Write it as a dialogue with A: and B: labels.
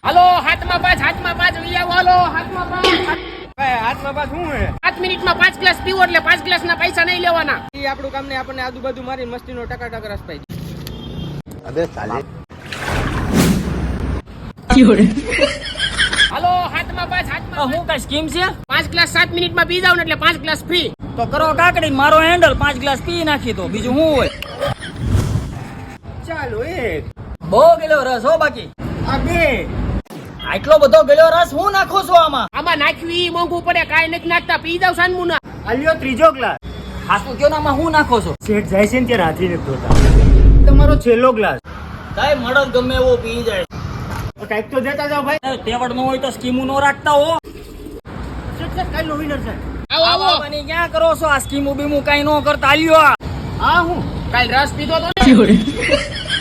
A: હાલો હાથમાં પાંચ વી આવો. હાલો હાથમાં પાંચ.
B: હાથમાં પાસ શું હે?
A: 5 મિનિટમાં 5 ગ્લાસ પીવો એટલે 5 ગ્લાસ ના પૈસા નહીં લેવાના.
B: ઈ આપણું કામ ને આપણને આજુબાજુ મારી મસ્તીનો ટકા રસ પાઈ.
C: અબે સાલે
A: હાલો હાથમાં પાંચ.
D: હું કઈ સ્કીમ છે
A: 5 ગ્લાસ 7 મિનિટમાં પી જાવ ને એટલે 5 ગ્લાસ ફ્રી.
D: તો કરો કાકડી મારો હેન્ડલ 5 ગ્લાસ પી નાખી તો બીજું શું હોય.
B: ચાલો એક
D: બહુ ગેલો રસ હો બાકી
B: આ બે
D: આટલો બધો ગેલો રસ હું નાખો છો
A: આમાં નાખ્યું ઈ મોંઘું પડે. કાંઈ નથી નાખતા. પી જાવ સાનમુના.
B: આલ્યો ત્રીજો ગ્લાસ.
D: હાસુ કયો નામાં હું નાખો છો.
B: શેઠ જાય છે ને ત્યારે હાથી નથી ધોતા. તમારો છેલ્લો ગ્લાસ.
D: સાહેબ મળદ ગમે એવો પી જાય.
B: કઈક તો દેતા જાવ ભાઈ.
D: તેવડ નો હોય તો સ્કીમો નો રાખતા હો.
B: શેઠ કાઈ નો વિનર છે.
A: આવો
D: બની ક્યાં કરો છો આ સ્કીમો બીમો કઈ નો કરતા આલ્યો
B: હા હું
A: કાલ રસ પીધો તો ને.